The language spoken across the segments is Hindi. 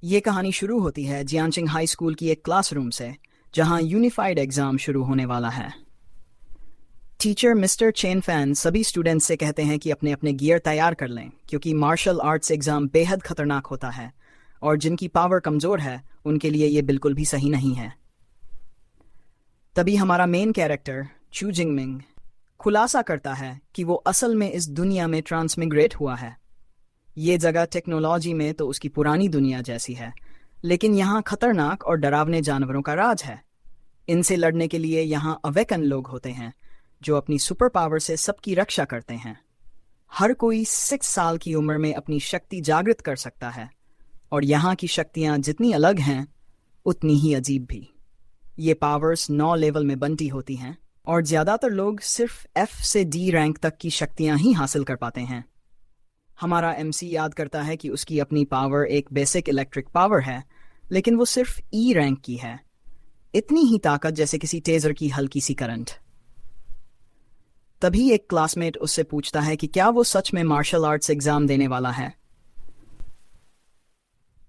ये कहानी शुरू होती है जियांचिंग हाई स्कूल की एक क्लासरूम से, जहां यूनिफाइड एग्जाम शुरू होने वाला है। टीचर मिस्टर चेन फैन सभी स्टूडेंट्स से कहते हैं कि अपने अपने गियर तैयार कर लें, क्योंकि मार्शल आर्ट्स एग्जाम बेहद खतरनाक होता है और जिनकी पावर कमजोर है उनके लिए ये बिल्कुल भी सही नहीं है। तभी हमारा मेन कैरेक्टर चू जिंगमिंग खुलासा करता है कि वो असल में इस दुनिया में ट्रांसमिग्रेट हुआ है। ये जगह टेक्नोलॉजी में तो उसकी पुरानी दुनिया जैसी है, लेकिन यहाँ खतरनाक और डरावने जानवरों का राज है। इनसे लड़ने के लिए यहाँ अवेकन लोग होते हैं, जो अपनी सुपर पावर से सबकी रक्षा करते हैं। हर कोई 6 साल की उम्र में अपनी शक्ति जागृत कर सकता है, और यहाँ की शक्तियाँ जितनी अलग हैं उतनी ही अजीब भी। ये पावर्स 9 लेवल में बंटी होती हैं, और ज़्यादातर लोग सिर्फ F से D रैंक तक की शक्तियाँ ही हासिल कर पाते हैं। हमारा MC याद करता है कि उसकी अपनी पावर एक बेसिक इलेक्ट्रिक पावर है, लेकिन वो सिर्फ E रैंक की है। इतनी ही ताकत जैसे किसी टेजर की हल्की सी करंट। तभी एक क्लासमेट उससे पूछता है कि क्या वो सच में मार्शल आर्ट्स एग्जाम देने वाला है।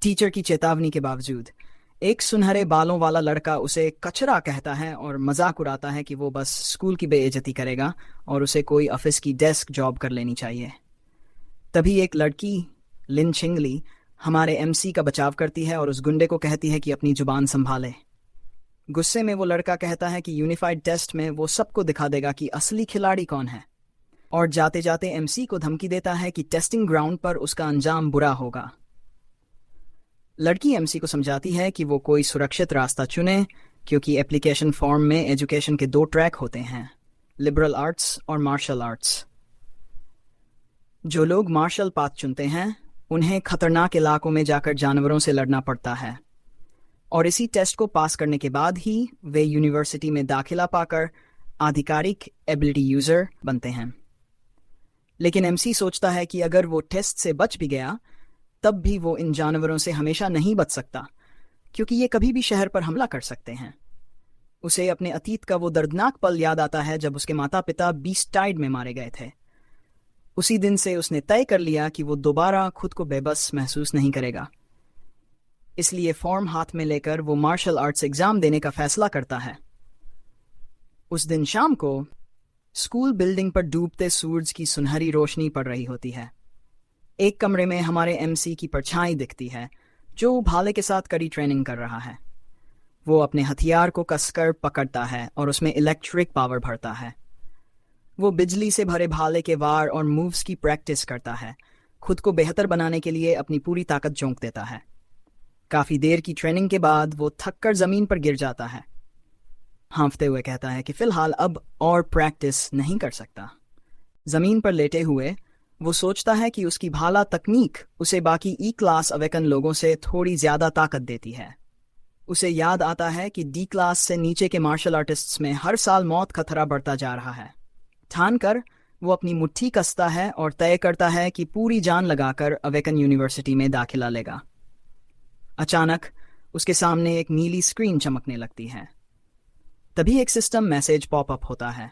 टीचर की चेतावनी के बावजूद एक सुनहरे बालों वाला लड़का उसे कचरा कहता है और मजाक उड़ाता है कि वो बस स्कूल की बेइज्जती करेगा और उसे कोई ऑफिस की डेस्क जॉब कर लेनी चाहिए। तभी एक लड़की लिन छिंगली हमारे MC का बचाव करती है और उस गुंडे को कहती है कि अपनी जुबान संभाले। गुस्से में वो लड़का कहता है कि यूनिफाइड टेस्ट में वो सबको दिखा देगा कि असली खिलाड़ी कौन है, और जाते जाते MC को धमकी देता है कि टेस्टिंग ग्राउंड पर उसका अंजाम बुरा होगा। लड़की MC को समझाती है कि वो कोई सुरक्षित रास्ता चुने, क्योंकि एप्लीकेशन फॉर्म में एजुकेशन के 2 ट्रैक होते हैं, लिबरल आर्ट्स और मार्शल आर्ट्स। जो लोग मार्शल पाथ चुनते हैं उन्हें खतरनाक इलाकों में जाकर जानवरों से लड़ना पड़ता है, और इसी टेस्ट को पास करने के बाद ही वे यूनिवर्सिटी में दाखिला पाकर आधिकारिक एबिलिटी यूजर बनते हैं। लेकिन MC सोचता है कि अगर वो टेस्ट से बच भी गया तब भी वो इन जानवरों से हमेशा नहीं बच सकता, क्योंकि ये कभी भी शहर पर हमला कर सकते हैं। उसे अपने अतीत का वो दर्दनाक पल याद आता है जब उसके माता पिता बीस्टाइड में मारे गए थे। उसी दिन से उसने तय कर लिया कि वो दोबारा खुद को बेबस महसूस नहीं करेगा। इसलिए फॉर्म हाथ में लेकर वो मार्शल आर्ट्स एग्जाम देने का फैसला करता है। उस दिन शाम को स्कूल बिल्डिंग पर डूबते सूरज की सुनहरी रोशनी पड़ रही होती है। एक कमरे में हमारे MC की परछाई दिखती है, जो भाले के साथ कड़ी ट्रेनिंग कर रहा है। वो अपने हथियार को कसकर पकड़ता है और उसमें इलेक्ट्रिक पावर भरता है। वो बिजली से भरे भाले के वार और मूव्स की प्रैक्टिस करता है, खुद को बेहतर बनाने के लिए अपनी पूरी ताकत झोंक देता है। काफी देर की ट्रेनिंग के बाद वो थककर जमीन पर गिर जाता है, हाँफते हुए कहता है कि फिलहाल अब और प्रैक्टिस नहीं कर सकता। जमीन पर लेटे हुए वो सोचता है कि उसकी भाला तकनीक उसे बाकी E क्लास अवेकन लोगों से थोड़ी ज्यादा ताकत देती है। उसे याद आता है कि D क्लास से नीचे के मार्शल आर्टिस्ट्स में हर साल मौत का खतरा बढ़ता जा रहा है। ठान कर वो अपनी मुट्ठी कसता है और तय करता है कि पूरी जान लगाकर अवेकन यूनिवर्सिटी में दाखिला लेगा। अचानक उसके सामने एक नीली स्क्रीन चमकने लगती है। तभी एक सिस्टम मैसेज पॉपअप होता है।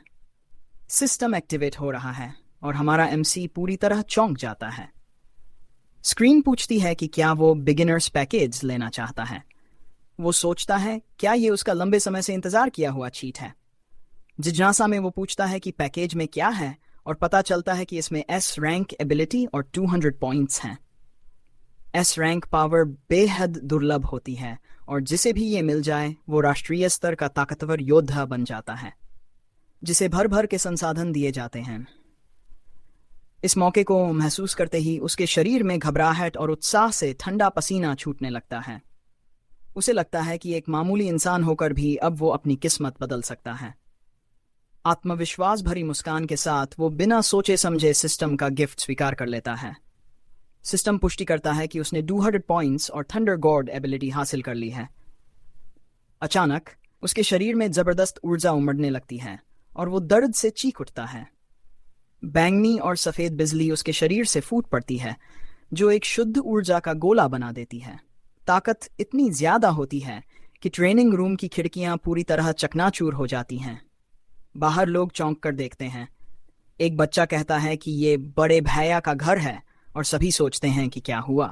सिस्टम एक्टिवेट हो रहा है और हमारा MC पूरी तरह चौंक जाता है। स्क्रीन पूछती है कि क्या वो बिगिनर्स पैकेज लेना चाहता है। वो सोचता है क्या ये उसका लंबे समय से इंतजार किया हुआ चीट है। जिज्ञासा में वो पूछता है कि पैकेज में क्या है, और पता चलता है कि इसमें S रैंक एबिलिटी और 200 पॉइंट्स हैं। S रैंक पावर बेहद दुर्लभ होती है, और जिसे भी ये मिल जाए वो राष्ट्रीय स्तर का ताकतवर योद्धा बन जाता है, जिसे भर भर के संसाधन दिए जाते हैं। इस मौके को महसूस करते ही उसके शरीर में घबराहट और उत्साह से ठंडा पसीना छूटने लगता है। उसे लगता है कि एक मामूली इंसान होकर भी अब वो अपनी किस्मत बदल सकता है। आत्मविश्वास भरी मुस्कान के साथ वो बिना सोचे समझे सिस्टम का गिफ्ट स्वीकार कर लेता है। सिस्टम पुष्टि करता है कि उसने 200 पॉइंट्स और थंडर गॉड एबिलिटी हासिल कर ली है। अचानक उसके शरीर में जबरदस्त ऊर्जा उमड़ने लगती है और वो दर्द से चीख उठता है। बैंगनी और सफेद बिजली उसके शरीर से फूट पड़ती है, जो एक शुद्ध ऊर्जा का गोला बना देती है। ताकत इतनी ज्यादा होती है कि ट्रेनिंग रूम की खिड़कियां पूरी तरह चकनाचूर हो जाती हैं। बाहर लोग चौंक कर देखते हैं। एक बच्चा कहता है कि ये बड़े भैया का घर है, और सभी सोचते हैं कि क्या हुआ।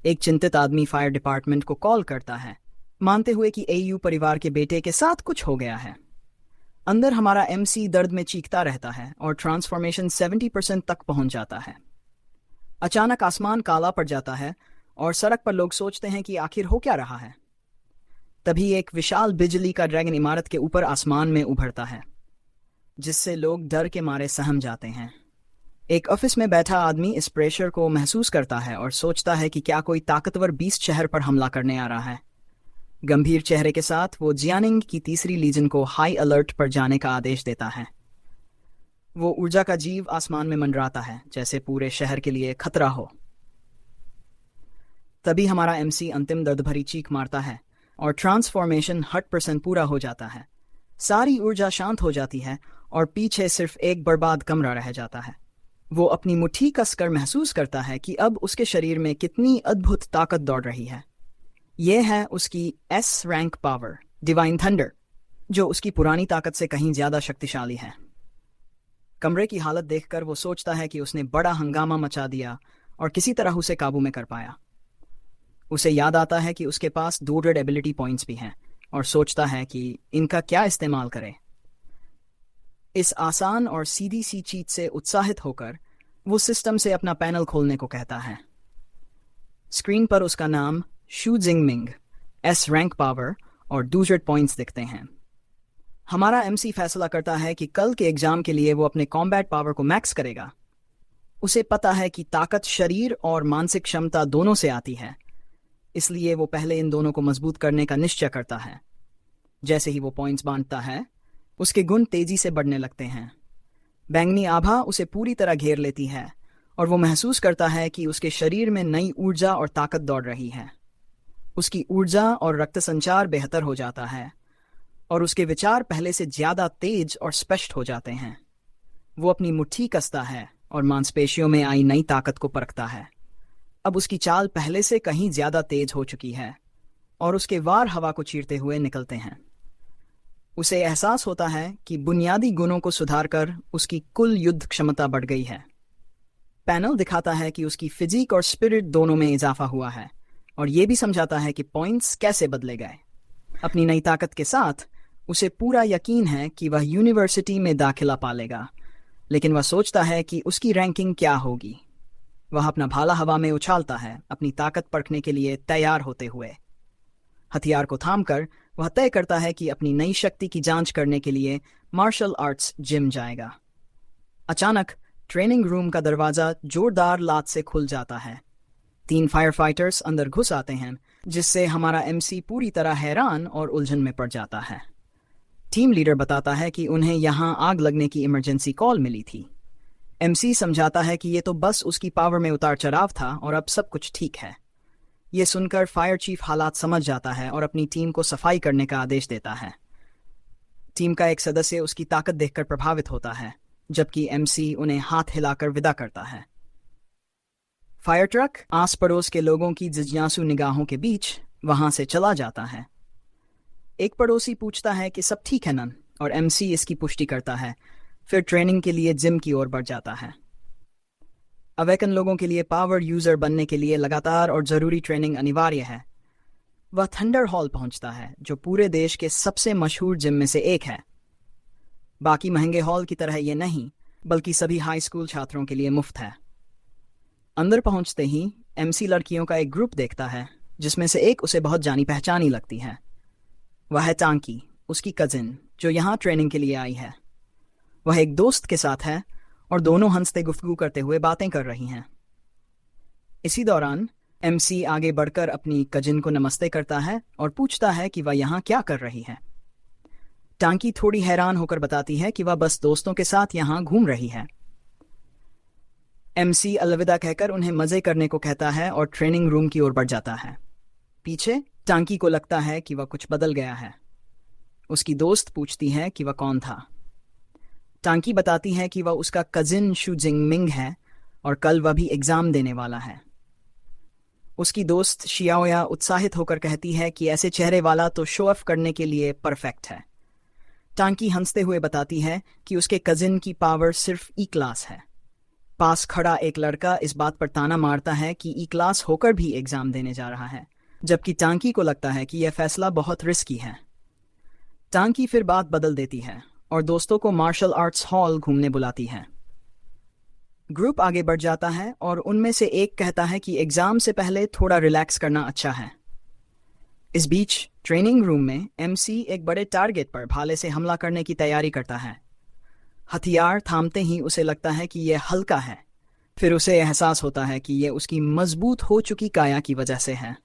एक चिंतित आदमी फायर डिपार्टमेंट को कॉल करता है, मानते हुए कि एयू परिवार के बेटे के साथ कुछ हो गया है। अंदर हमारा एमसी दर्द में चीखता रहता है और ट्रांसफॉर्मेशन 70% तक पहुंच जाता है। अचानक आसमान काला पड़ जाता है और सड़क पर लोग सोचते हैं कि आखिर हो क्या रहा है। तभी एक विशाल बिजली का ड्रैगन इमारत के ऊपर आसमान में उभरता है, जिससे लोग डर के मारे सहम जाते हैं। एक ऑफिस में बैठा आदमी इस प्रेशर को महसूस करता है और सोचता है कि क्या कोई ताकतवर बीस्ट शहर पर हमला करने आ रहा है। गंभीर चेहरे के साथ वो जियानिंग की तीसरी लीजन को हाई अलर्ट पर जाने का आदेश देता है। वो ऊर्जा का जीव आसमान में मंडराता है, जैसे पूरे शहर के लिए खतरा हो। तभी हमारा एमसी अंतिम दर्द भरी चीख मारता है और ट्रांसफॉर्मेशन 100% पूरा हो जाता है। सारी ऊर्जा शांत हो जाती है और पीछे सिर्फ एक बर्बाद कमरा रह जाता है। वो अपनी मुट्ठी कसकर महसूस करता है कि अब उसके शरीर में कितनी अद्भुत ताकत दौड़ रही है। यह है उसकी S rank power, divine thunder, जो उसकी पुरानी ताकत से कहीं ज्यादा शक्तिशाली है। कमरे की हालत देखकर वो सोचता है कि उसने बड़ा हंगामा मचा दिया और किसी तरह उसे काबू में कर पाया। उसे याद आता है कि उसके पास 2 रेड एबिलिटी पॉइंट्स भी हैं और सोचता है कि इनका क्या इस्तेमाल करे। इस आसान और सीधी सी चीज से उत्साहित होकर वो सिस्टम से अपना पैनल खोलने को कहता है। स्क्रीन पर उसका नाम शू जिंगमिंग, एस रैंक पावर और 2 रेड पॉइंट्स दिखते हैं। हमारा एमसी फैसला करता है कि कल के एग्जाम के लिए वो अपने कॉम्बैट पावर को मैक्स करेगा। उसे पता है कि ताकत शरीर और मानसिक क्षमता दोनों से आती है, इसलिए वो पहले इन दोनों को मजबूत करने का निश्चय करता है। जैसे ही वो पॉइंट्स बांटता है, उसके गुण तेजी से बढ़ने लगते हैं। बैंगनी आभा उसे पूरी तरह घेर लेती है और वो महसूस करता है कि उसके शरीर में नई ऊर्जा और ताकत दौड़ रही है। उसकी ऊर्जा और रक्त संचार बेहतर हो जाता है और उसके विचार पहले से ज्यादा तेज और स्पष्ट हो जाते हैं। वो अपनी मुट्ठी कसता है और मांसपेशियों में आई नई ताकत को परखता है। अब उसकी चाल पहले से कहीं ज्यादा तेज हो चुकी है और उसके वार हवा को चीरते हुए निकलते हैं। उसे एहसास होता है कि बुनियादी गुणों को सुधारकर उसकी कुल युद्ध क्षमता बढ़ गई है। पैनल दिखाता है कि उसकी फिजिक और स्पिरिट दोनों में इजाफा हुआ है और ये भी समझाता है कि पॉइंट्स कैसे बदले गए। अपनी नई ताकत के साथ उसे पूरा यकीन है कि वह यूनिवर्सिटी में दाखिला पालेगा, लेकिन वह सोचता है कि उसकी रैंकिंग क्या होगी। वह अपना भाला हवा में उछालता है, अपनी ताकत परखने के लिए तैयार होते हुए। हथियार को थामकर वह तय करता है कि अपनी नई शक्ति की जांच करने के लिए मार्शल आर्ट्स जिम जाएगा। अचानक ट्रेनिंग रूम का दरवाजा जोरदार लात से खुल जाता है। 3 फायर फाइटर्स अंदर घुस आते हैं, जिससे हमारा एमसी पूरी तरह हैरान और उलझन में पड़ जाता है। टीम लीडर बताता है कि उन्हें यहां आग लगने की इमरजेंसी कॉल मिली थी। एमसी समझाता है कि ये तो बस उसकी पावर में उतार चढ़ाव था और अब सब कुछ ठीक है। ये सुनकर फायर चीफ हालात समझ जाता है और अपनी टीम को सफाई करने का आदेश देता है। टीम का एक सदस्य उसकी ताकत देखकर प्रभावित होता है, जबकि एमसी उन्हें हाथ हिलाकर विदा करता है। फायर ट्रक आस पड़ोस के लोगों की जिज्ञासु निगाहों के बीच वहां से चला जाता है। एक पड़ोसी पूछता है कि सब ठीक है नन, और एमसी इसकी पुष्टि करता है। फिर ट्रेनिंग के लिए जिम की ओर बढ़ जाता है। अवेकन लोगों के लिए पावर यूजर बनने के लिए लगातार और जरूरी ट्रेनिंग अनिवार्य है। वह थंडर हॉल पहुंचता है, जो पूरे देश के सबसे मशहूर जिम में से एक है। बाकी महंगे हॉल की तरह ये नहीं, बल्कि सभी हाई स्कूल छात्रों के लिए मुफ्त है। अंदर पहुंचते ही एमसी लड़कियों का एक ग्रुप देखता है, जिसमें से एक उसे बहुत जानी पहचानी लगती है। वह है टांकी, उसकी कजिन, जो यहाँ ट्रेनिंग के लिए आई है। वह एक दोस्त के साथ है और दोनों हंसते गुफ्तगू करते हुए बातें कर रही हैं। इसी दौरान एमसी आगे बढ़कर अपनी कजिन को नमस्ते करता है और पूछता है कि वह यहाँ क्या कर रही है। टांकी थोड़ी हैरान होकर बताती है कि वह बस दोस्तों के साथ यहाँ घूम रही है। एमसी अलविदा कहकर उन्हें मजे करने को कहता है और ट्रेनिंग रूम की ओर बढ़ जाता है। पीछे टांकी को लगता है कि वह कुछ बदल गया है। उसकी दोस्त पूछती है कि वह कौन था। टांकी बताती है कि वह उसका कजिन शू जिंगमिंग है और कल वह भी एग्जाम देने वाला है। उसकी दोस्त शियाओया उत्साहित होकर कहती है कि ऐसे चेहरे वाला तो शो ऑफ करने के लिए परफेक्ट है। टांकी हंसते हुए बताती है कि उसके कजिन की पावर सिर्फ ई क्लास है। पास खड़ा एक लड़का इस बात पर ताना मारता है कि ई क्लास होकर भी एग्जाम देने जा रहा है, जबकि टांकी को लगता है कि यह फैसला बहुत रिस्की है। टांकी फिर बात बदल देती है और दोस्तों को मार्शल आर्ट्स हॉल घूमने बुलाती है। ग्रुप आगे बढ़ जाता है और उनमें से एक कहता है कि एग्जाम से पहले थोड़ा रिलैक्स करना अच्छा है। इस बीच ट्रेनिंग रूम में एमसी एक बड़े टारगेट पर भाले से हमला करने की तैयारी करता है। हथियार थामते ही उसे लगता है कि यह हल्का है। फिर उसे एहसास होता है कि यह उसकी मजबूत हो चुकी काया की वजह से है।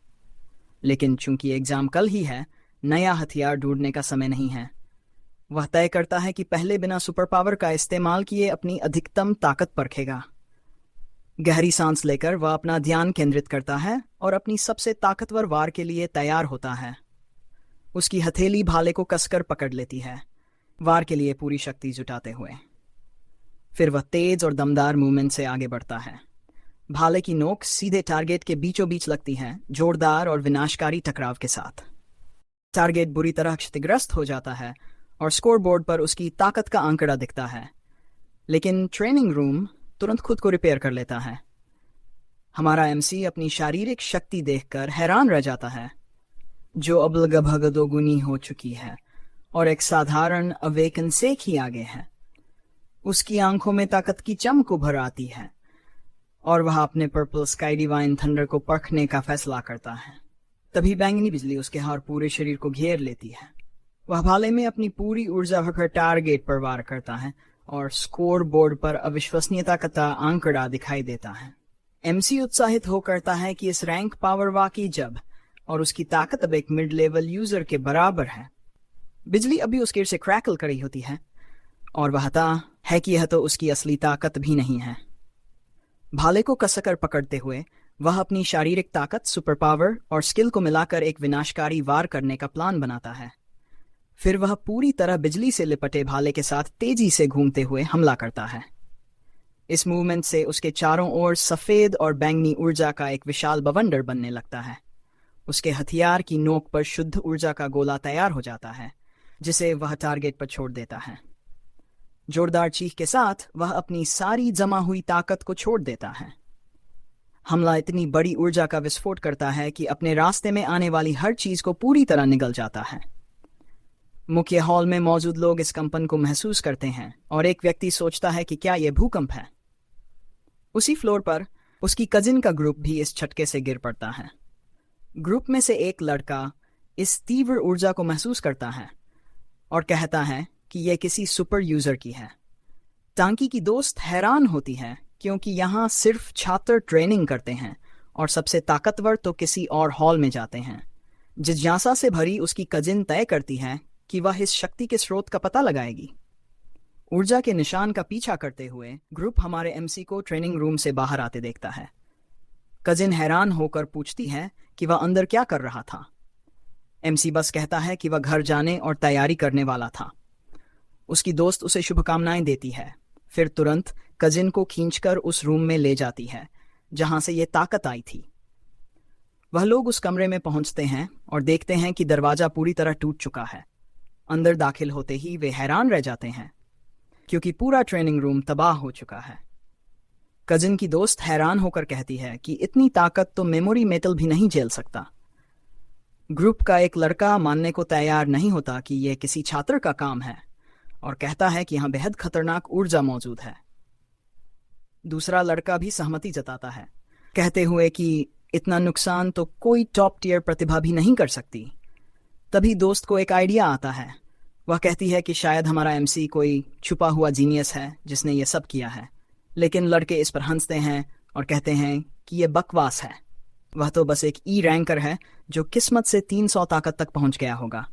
लेकिन चूंकि एग्जाम कल ही है, नया हथियार ढूंढने का समय नहीं है। वह तय करता है कि पहले बिना सुपर पावर का इस्तेमाल किए अपनी अधिकतम ताकत परखेगा। गहरी सांस लेकर वह अपना ध्यान केंद्रित करता है और अपनी सबसे ताकतवर वार के लिए तैयार होता है। उसकी हथेली भाले को कसकर पकड़ लेती है, वार के लिए पूरी शक्ति जुटाते हुए। फिर वह तेज और दमदार मूवमेंट से आगे बढ़ता है। भाले की नोक सीधे टारगेट के बीचों बीच लगती है, जोरदार और विनाशकारी टकराव के साथ। टारगेट बुरी तरह क्षतिग्रस्त हो जाता है और स्कोरबोर्ड पर उसकी ताकत का आंकड़ा दिखता है। लेकिन ट्रेनिंग रूम तुरंत खुद को रिपेयर कर लेता है। हमारा एमसी अपनी शारीरिक शक्ति देखकर हैरान रह जाता है, जो अब लगभग दोगुनी हो चुकी है और एक साधारण अवेकन से ही आगे है। उसकी आंखों में ताकत की चमक उभर आती है और वह अपने पर्पल स्काई डिवाइन थंडर को परखने का फैसला करता है। तभी बैंगनी बिजली उसके हर पूरे शरीर को घेर लेती है। वह भाले में अपनी पूरी ऊर्जा भरकर टारगेट पर वार करता है और स्कोर बोर्ड पर अविश्वसनीयता का आंकड़ा दिखाई देता है। एमसी उत्साहित हो करता है कि इस रैंक पावर वाकई जब और उसकी ताकत अब एक मिड लेवल यूजर के बराबर है। बिजली अभी उसके से क्रैकल करी होती है और वह है कि यह तो उसकी असली ताकत भी नहीं है। भाले को कसकर पकड़ते हुए वह अपनी शारीरिक ताकत, सुपर पावर और स्किल को मिलाकर एक विनाशकारी वार करने का प्लान बनाता है। फिर वह पूरी तरह बिजली से लिपटे भाले के साथ तेजी से घूमते हुए हमला करता है। इस मूवमेंट से उसके चारों ओर सफेद और बैंगनी ऊर्जा का एक विशाल बवंडर बनने लगता है। उसके हथियार की नोक पर शुद्ध ऊर्जा का गोला तैयार हो जाता है, जिसे वह टारगेट पर छोड़ देता है। जोरदार चीख के साथ वह अपनी सारी जमा हुई ताकत को छोड़ देता है। हमला इतनी बड़ी ऊर्जा का विस्फोट करता है कि अपने रास्ते में आने वाली हर चीज को पूरी तरह निगल जाता है। मुख्य हॉल में मौजूद लोग इस कंपन को महसूस करते हैं और एक व्यक्ति सोचता है कि क्या यह भूकंप है। उसी फ्लोर पर उसकी कजिन का ग्रुप भी इस झटके से गिर पड़ता है। ग्रुप में से एक लड़का इस तीव्र ऊर्जा को महसूस करता है और कहता है कि यह किसी सुपर यूजर की है। टांकी की दोस्त हैरान होती है क्योंकि यहाँ सिर्फ छात्र ट्रेनिंग करते हैं और सबसे ताकतवर तो किसी और हॉल में जाते हैं। जिज्ञासा से भरी उसकी कजिन तय करती है कि वह इस शक्ति के स्रोत का पता लगाएगी। ऊर्जा के निशान का पीछा करते हुए ग्रुप हमारे एमसी को ट्रेनिंग रूम से बाहर आते देखता है। कजिन हैरान होकर पूछती है कि वह अंदर क्या कर रहा था। एमसी बस कहता है कि वह घर जाने और तैयारी करने वाला था। उसकी दोस्त उसे शुभकामनाएं देती है, फिर तुरंत कजिन को खींचकर उस रूम में ले जाती है जहां से ये ताकत आई थी। वह लोग उस कमरे में पहुंचते हैं और देखते हैं कि दरवाजा पूरी तरह टूट चुका है। अंदर दाखिल होते ही वे हैरान रह जाते हैं क्योंकि पूरा ट्रेनिंग रूम तबाह हो चुका है। कजिन की दोस्त हैरान होकर कहती है कि इतनी ताकत तो मेमोरी मेटल भी नहीं झेल सकता। ग्रुप का एक लड़का मानने को तैयार नहीं होता कि यह किसी छात्र का काम है और कहता है कि यहाँ बेहद खतरनाक ऊर्जा मौजूद है। दूसरा लड़का भी सहमति जताता है, कहते हुए कि इतना नुकसान तो कोई टॉप टियर प्रतिभा भी नहीं कर सकती। तभी दोस्त को एक आइडिया आता है। वह कहती है कि शायद हमारा एमसी कोई छुपा हुआ जीनियस है जिसने ये सब किया है। लेकिन लड़के इस पर हंसते हैं और कहते हैं कि यह बकवास है। वह तो बस एक ई रैंकर है जो किस्मत से 300 ताकत तक पहुंच गया होगा।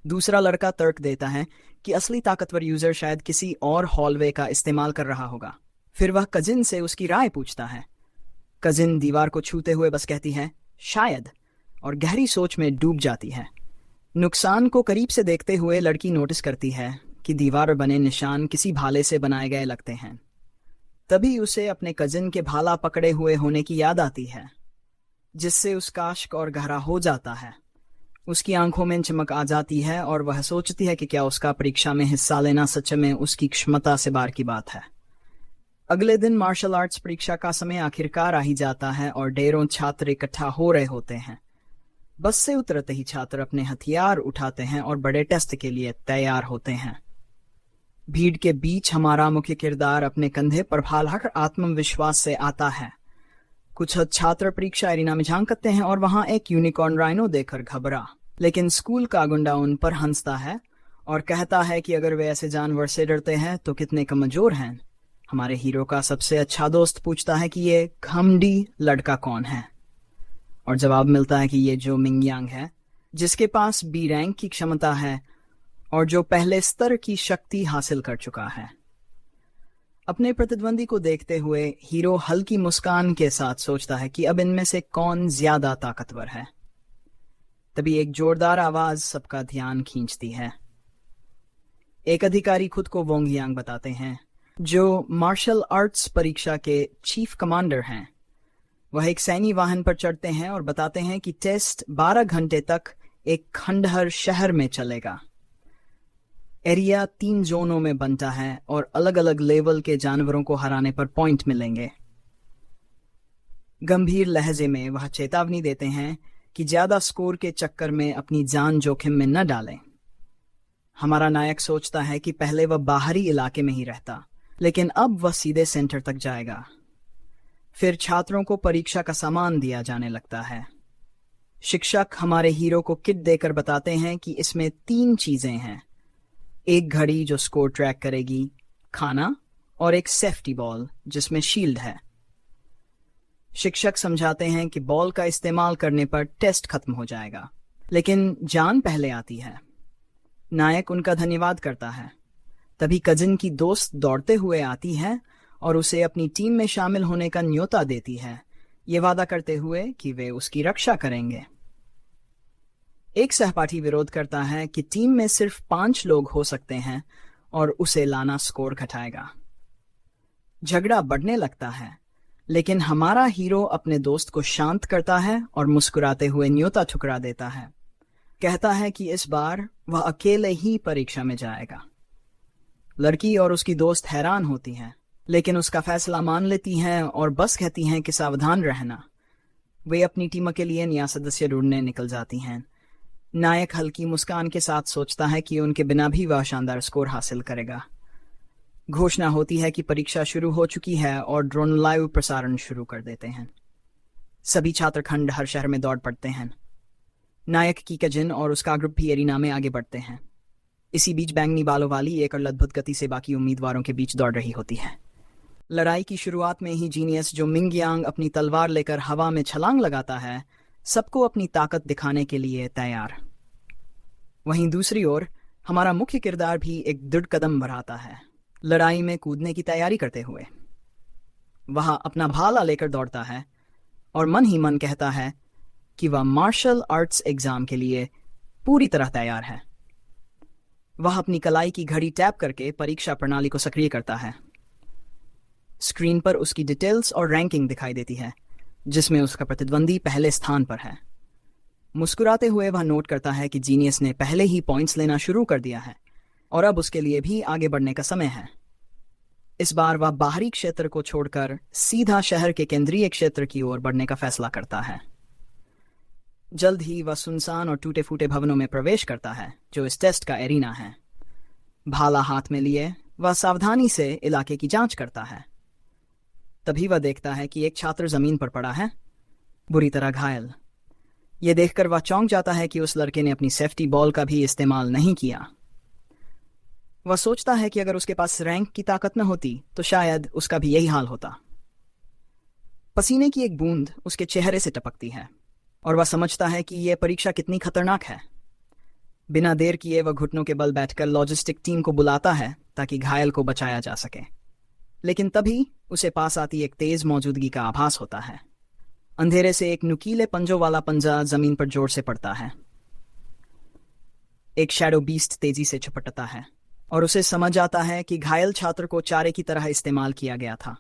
दूसरा लड़का तर्क देता है कि असली ताकतवर यूजर शायद किसी और हॉलवे का इस्तेमाल कर रहा होगा। फिर वह कजिन से उसकी राय पूछता है। कजिन दीवार को छूते हुए बस कहती है शायद, और गहरी सोच में डूब जाती है। नुकसान को करीब से देखते हुए लड़की नोटिस करती है कि दीवार पर बने निशान किसी भाले से बनाए गए लगते हैं। तभी उसे अपने कजिन के भाला पकड़े हुए होने की याद आती है, जिससे उसका आश्क और गहरा हो जाता है। उसकी आंखों में चमक आ जाती है और वह सोचती है कि क्या उसका परीक्षा में हिस्सा लेना सच में उसकी क्षमता से बाहर की बात है। अगले दिन मार्शल आर्ट्स परीक्षा का समय आखिरकार आ ही जाता है और ढेरों छात्र इकट्ठा हो रहे होते हैं। बस से उतरते ही छात्र अपने हथियार उठाते हैं और बड़े टेस्ट के लिए तैयार होते हैं। भीड़ के बीच हमारा मुख्य किरदार अपने कंधे पर भाला रखकर आत्मविश्वास से आता है। कुछ छात्र परीक्षा एरिना में झांकते हैं और वहां एक यूनिकॉर्न राइनो देखकर घबरा, लेकिन स्कूल का गुंडा उन पर हंसता है और कहता है कि अगर वे ऐसे जानवर से डरते हैं तो कितने कमजोर हैं। हमारे हीरो का सबसे अच्छा दोस्त पूछता है कि ये घमंडी लड़का कौन है, और जवाब मिलता है कि ये जो मिंगयांग है, जिसके पास बी रैंक की क्षमता है और जो पहले स्तर की शक्ति हासिल कर चुका है। अपने प्रतिद्वंदी को देखते हुए हीरो हल्की मुस्कान के साथ सोचता है कि अब इनमें से कौन ज्यादा ताकतवर है। तभी एक जोरदार आवाज सबका ध्यान खींचती है। एक अधिकारी खुद को वोंगियांग बताते हैं, जो मार्शल आर्ट्स परीक्षा के चीफ कमांडर हैं। वह एक सैन्य वाहन पर चढ़ते हैं और बताते हैं कि टेस्ट 12 घंटे तक एक खंडहर शहर में चलेगा। एरिया 3 जोनों में बनता है और अलग अलग लेवल के जानवरों को हराने पर पॉइंट मिलेंगे। गंभीर लहजे में वह चेतावनी देते हैं कि ज्यादा स्कोर के चक्कर में अपनी जान जोखिम में न डालें। हमारा नायक सोचता है कि पहले वह बाहरी इलाके में ही रहता, लेकिन अब वह सीधे सेंटर तक जाएगा। फिर छात्रों को परीक्षा का सामान दिया जाने लगता है। शिक्षक हमारे हीरो को किट देकर बताते हैं कि इसमें 3 चीजें हैं: एक घड़ी जो स्कोर ट्रैक करेगी, खाना और एक सेफ्टी बॉल जिसमें शील्ड है। शिक्षक समझाते हैं कि बॉल का इस्तेमाल करने पर टेस्ट खत्म हो जाएगा, लेकिन जान पहले आती है। नायक उनका धन्यवाद करता है। तभी कजिन की दोस्त दौड़ते हुए आती है और उसे अपनी टीम में शामिल होने का न्योता देती है, ये वादा करते हुए कि वे उसकी रक्षा करेंगे। एक सहपाठी विरोध करता है कि टीम में सिर्फ 5 लोग हो सकते हैं और उसे लाना स्कोर घटाएगा। झगड़ा बढ़ने लगता है, लेकिन हमारा हीरो अपने दोस्त को शांत करता है और मुस्कुराते हुए न्योता ठुकरा देता है। कहता है कि इस बार वह अकेले ही परीक्षा में जाएगा। लड़की और उसकी दोस्त हैरान होती हैं, लेकिन उसका फैसला मान लेती हैं और बस कहती हैं कि सावधान रहना। वे अपनी टीम के लिए नया सदस्य ढूंढने निकल जाती हैं। नायक हल्की मुस्कान के साथ सोचता है कि उनके बिना भी वह शानदार स्कोर हासिल करेगा। घोषणा होती है कि परीक्षा शुरू हो चुकी है और ड्रोन लाइव प्रसारण शुरू कर देते हैं। सभी छात्र खंडहर शहर में दौड़ पड़ते हैं। नायक की कजिन और उसका ग्रुप भी एरिना में आगे बढ़ते हैं। इसी बीच बैंगनी बालों वाली एक और अद्भुत गति से बाकी उम्मीदवारों के बीच दौड़ रही होती है। लड़ाई की शुरुआत में ही जीनियस जो मिंगयांग अपनी तलवार लेकर हवा में छलांग लगाता है, सबको अपनी ताकत दिखाने के लिए तैयार। वहीं दूसरी ओर हमारा मुख्य किरदार भी एक दृढ़ कदम बढ़ाता है, लड़ाई में कूदने की तैयारी करते हुए। वह अपना भाला लेकर दौड़ता है और मन ही मन कहता है कि वह मार्शल आर्ट्स एग्जाम के लिए पूरी तरह तैयार है। वह अपनी कलाई की घड़ी टैप करके परीक्षा प्रणाली को सक्रिय करता है। स्क्रीन पर उसकी डिटेल्स और रैंकिंग दिखाई देती है, जिसमें उसका प्रतिद्वंदी पहले स्थान पर है। मुस्कुराते हुए वह नोट करता है कि जीनियस ने पहले ही पॉइंट्स लेना शुरू कर दिया है और अब उसके लिए भी आगे बढ़ने का समय है। इस बार वह बाहरी क्षेत्र को छोड़कर सीधा शहर के केंद्रीय क्षेत्र की ओर बढ़ने का फैसला करता है। जल्द ही वह सुनसान और टूटे फूटे भवनों में प्रवेश करता है, जो इस टेस्ट का एरिना है। भाला हाथ में लिए वह सावधानी से इलाके की जांच करता है। तभी वह देखता है कि एक छात्र जमीन पर पड़ा है, बुरी तरह घायल। यह देखकर वह चौंक जाता है कि उस लड़के ने अपनी सेफ्टी बॉल का भी इस्तेमाल नहीं किया। वह सोचता है कि अगर उसके पास रैंक की ताकत न होती तो शायद उसका भी यही हाल होता। पसीने की एक बूंद उसके चेहरे से टपकती है और वह समझता है कि यह परीक्षा कितनी खतरनाक है। बिना देर किए वह घुटनों के बल बैठकर लॉजिस्टिक टीम को बुलाता है ताकि घायल को बचाया जा सके। लेकिन तभी उसे पास आती एक तेज मौजूदगी का आभास होता है। अंधेरे से एक नुकीले पंजों वाला पंजा जमीन पर जोर से पड़ता है। एक शैडो बीस्ट तेजी से झपटता है और उसे समझ आता है कि घायल छात्र को चारे की तरह इस्तेमाल किया गया था।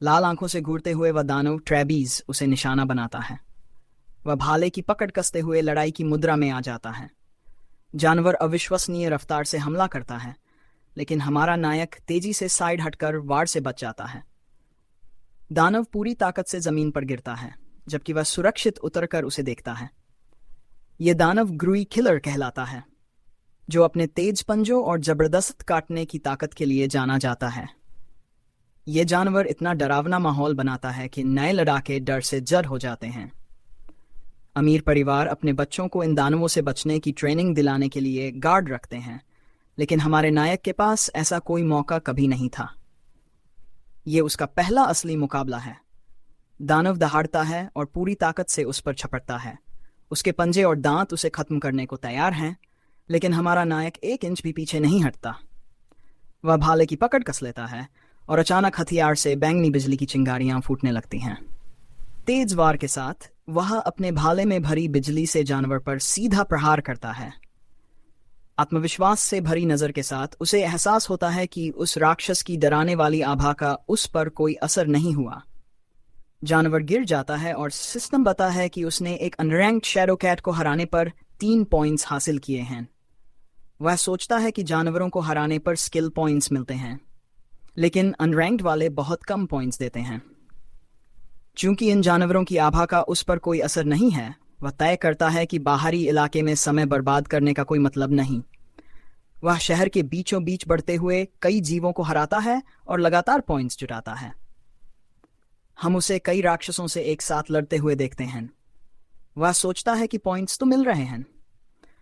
लाल आंखों से घूरते हुए वह दानव ट्रेबीज उसे निशाना बनाता है। वह भाले की पकड़ कसते हुए लड़ाई की मुद्रा में आ जाता है। जानवर अविश्वसनीय रफ्तार से हमला करता है, लेकिन हमारा नायक तेजी से साइड हटकर वार से बच जाता है। दानव पूरी ताकत से जमीन पर गिरता है, जबकि वह सुरक्षित उतरकर उसे देखता है। यह दानव ग्रुई किलर कहलाता है, जो अपने तेज पंजों और जबरदस्त काटने की ताकत के लिए जाना जाता है। यह जानवर इतना डरावना माहौल बनाता है कि नए लड़ाके डर से जर हो जाते हैं। अमीर परिवार अपने बच्चों को इन दानवों से बचने की ट्रेनिंग दिलाने के लिए गार्ड रखते हैं, लेकिन हमारे नायक के पास ऐसा कोई मौका कभी नहीं था। ये उसका पहला असली मुकाबला है। दानव दहाड़ता है और पूरी ताकत से उस पर झपटता है। उसके पंजे और दांत उसे खत्म करने को तैयार हैं, लेकिन हमारा नायक 1 इंच भी पीछे नहीं हटता। वह भाले की पकड़ कस लेता है और अचानक हथियार से बैंगनी बिजली की चिंगारियां फूटने लगती हैं। तेज वार के साथ वह अपने भाले में भरी बिजली से जानवर पर सीधा प्रहार करता है। आत्मविश्वास से भरी नजर के साथ उसे एहसास होता है कि उस राक्षस की डराने वाली आभा का उस पर कोई असर नहीं हुआ। जानवर गिर जाता है और सिस्टम बताता है कि उसने एक अनरैंक्ड शैडो कैट को हराने पर 3 पॉइंट्स हासिल किए हैं। वह सोचता है कि जानवरों को हराने पर स्किल पॉइंट्स मिलते हैं, लेकिन अनरैंक्ड वाले बहुत कम पॉइंट्स देते हैं। चूंकि इन जानवरों की आभा का उस पर कोई असर नहीं है, वह तय करता है कि बाहरी इलाके में समय बर्बाद करने का कोई मतलब नहीं। वह शहर के बीचों बीच बढ़ते हुए कई जीवों को हराता है और लगातार पॉइंट्स जुटाता है। हम उसे कई राक्षसों से एक साथ लड़ते हुए देखते हैं। वह सोचता है कि पॉइंट्स तो मिल रहे हैं,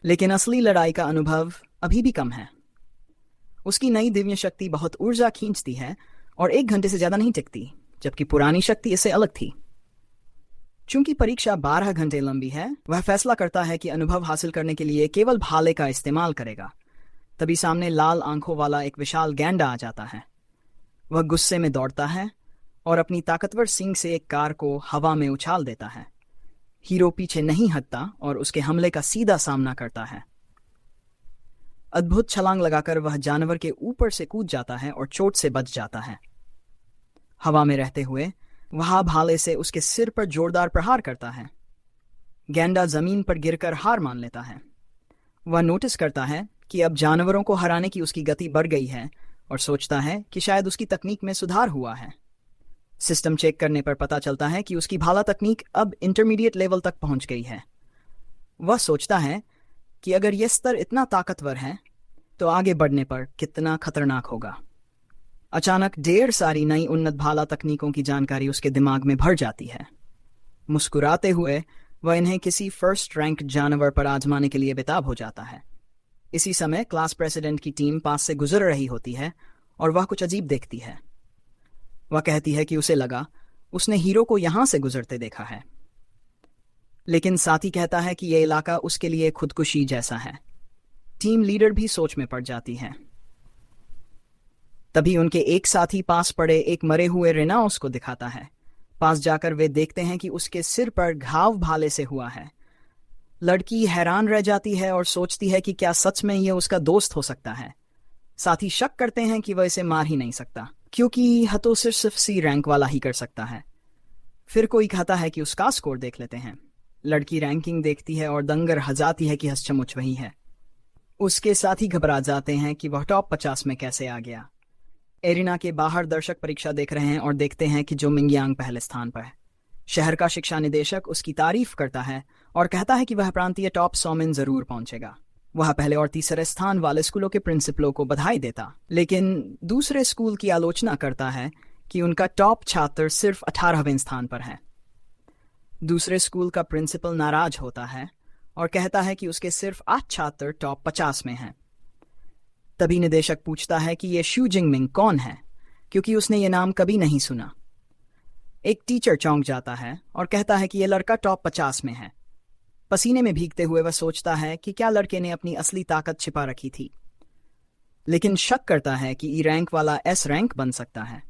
लेकिन असली लड़ाई का अनुभव अभी भी कम है। उसकी नई दिव्य शक्ति बहुत ऊर्जा खींचती है और 1 घंटे से ज्यादा नहीं टिकती, जबकि पुरानी शक्ति इससे अलग थी। चूंकि परीक्षा 12 घंटे लंबी है, वह फैसला करता है कि अनुभव हासिल करने के लिए केवल भाले का इस्तेमाल करेगा। तभी सामने लाल आंखों वाला एक विशाल गैंडा आ जाता है। वह गुस्से में दौड़ता है और अपनी ताकतवर सींग से एक कार को हवा में उछाल देता है। हीरो पीछे नहीं हटता और उसके हमले का सीधा सामना करता है। अद्भुत छलांग लगाकर वह जानवर के ऊपर से कूद जाता है और चोट से बच जाता है। हवा में रहते हुए वह भाले से उसके सिर पर जोरदार प्रहार करता है। गैंडा जमीन पर गिरकर हार मान लेता है। वह नोटिस करता है कि अब जानवरों को हराने की उसकी गति बढ़ गई है और सोचता है कि शायद उसकी तकनीक में सुधार हुआ है। सिस्टम चेक करने पर पता चलता है कि उसकी भाला तकनीक अब इंटरमीडिएट लेवल तक पहुंच गई है। वह सोचता है कि अगर यह स्तर इतना ताकतवर है तो आगे बढ़ने पर कितना खतरनाक होगा। अचानक ढेर सारी नई उन्नत भाला तकनीकों की जानकारी उसके दिमाग में भर जाती है। मुस्कुराते हुए वह इन्हें किसी फर्स्ट रैंक जानवर पर आजमाने के लिए बेताब हो जाता है। इसी समय क्लास प्रेसिडेंट की टीम पास से गुजर रही होती है और वह कुछ अजीब देखती है। वह कहती है कि उसे लगा उसने हीरो को यहां से गुजरते देखा है, लेकिन साथ ही कहता है कि यह इलाका उसके लिए खुदकुशी जैसा है। टीम लीडर भी सोच में पड़ जाती है। तभी उनके एक साथी पास पड़े एक मरे हुए रेनाउस को दिखाता है। पास जाकर वे देखते हैं कि उसके सिर पर घाव भाले से हुआ है। लड़की हैरान रह जाती है और सोचती है कि क्या सच में यह उसका दोस्त हो सकता है। साथी शक करते हैं कि वह इसे मार ही नहीं सकता, क्योंकि यह तो सिर्फ सी रैंक वाला ही कर सकता है। फिर कोई कहता है कि उसका स्कोर देख लेते हैं। लड़की रैंकिंग देखती है और दंगर हजाती है कि हसचमुच वही है। उसके साथी घबरा जाते हैं कि वह टॉप 50 में कैसे आ गया। एरिना के बाहर दर्शक परीक्षा देख रहे हैं और देखते हैं कि जो मिंगयांग पहले स्थान पर है। शहर का शिक्षा निदेशक उसकी तारीफ करता है और कहता है कि वह प्रांतीय टॉप 100 में जरूर पहुंचेगा। वह पहले और तीसरे स्थान वाले स्कूलों के प्रिंसिपलों को बधाई देता, लेकिन दूसरे स्कूल की आलोचना करता है कि उनका टॉप छात्र सिर्फ 18वें स्थान पर है। दूसरे स्कूल का प्रिंसिपल नाराज होता है और कहता है कि उसके सिर्फ 8 छात्र टॉप 50 में हैं। तभी निदेशक पूछता है कि यह शू जिंगमिंग कौन है, क्योंकि उसने ये नाम कभी नहीं सुना। एक टीचर चौंक जाता है और कहता है कि यह लड़का टॉप 50 में है। पसीने में भीगते हुए वह सोचता है कि क्या लड़के ने अपनी असली ताकत छिपा रखी थी, लेकिन शक करता है कि ई रैंक वाला एस रैंक बन सकता है।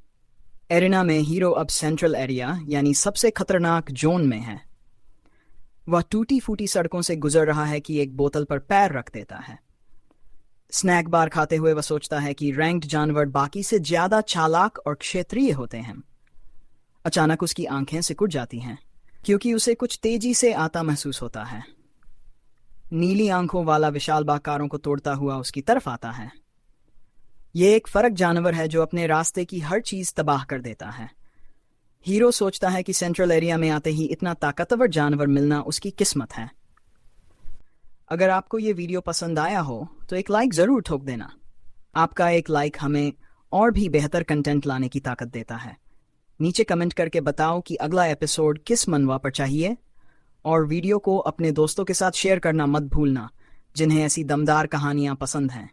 एरिना में हीरो अब सेंट्रल एरिया यानी सबसे खतरनाक जोन में है। वह टूटी फूटी सड़कों से गुजर रहा है कि एक बोतल पर पैर रख देता है। स्नैक बार खाते हुए वह सोचता है कि रैंक्ड जानवर बाकी से ज्यादा चालाक और क्षेत्रीय होते हैं। अचानक उसकी आंखें सिकुड़ जाती हैं, क्योंकि उसे कुछ तेजी से आता महसूस होता है। नीली आंखों वाला विशाल बाकारों को तोड़ता हुआ उसकी तरफ आता है। ये एक फर्क जानवर है जो अपने रास्ते की हर चीज तबाह कर देता है। हीरो सोचता है कि सेंट्रल एरिया में आते ही इतना ताकतवर जानवर मिलना उसकी किस्मत है। अगर आपको ये वीडियो पसंद आया हो तो एक लाइक ज़रूर ठोक देना। आपका एक लाइक हमें और भी बेहतर कंटेंट लाने की ताकत देता है। नीचे कमेंट करके बताओ कि अगला एपिसोड किस मनवा पर चाहिए, और वीडियो को अपने दोस्तों के साथ शेयर करना मत भूलना जिन्हें ऐसी दमदार कहानियाँ पसंद हैं।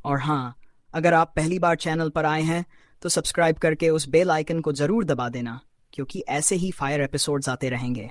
और हाँ, अगर आप पहली बार चैनल पर आए हैं तो सब्सक्राइब करके उस बेल आइकन को ज़रूर दबा देना, क्योंकि ऐसे ही फायर एपिसोड्स आते रहेंगे।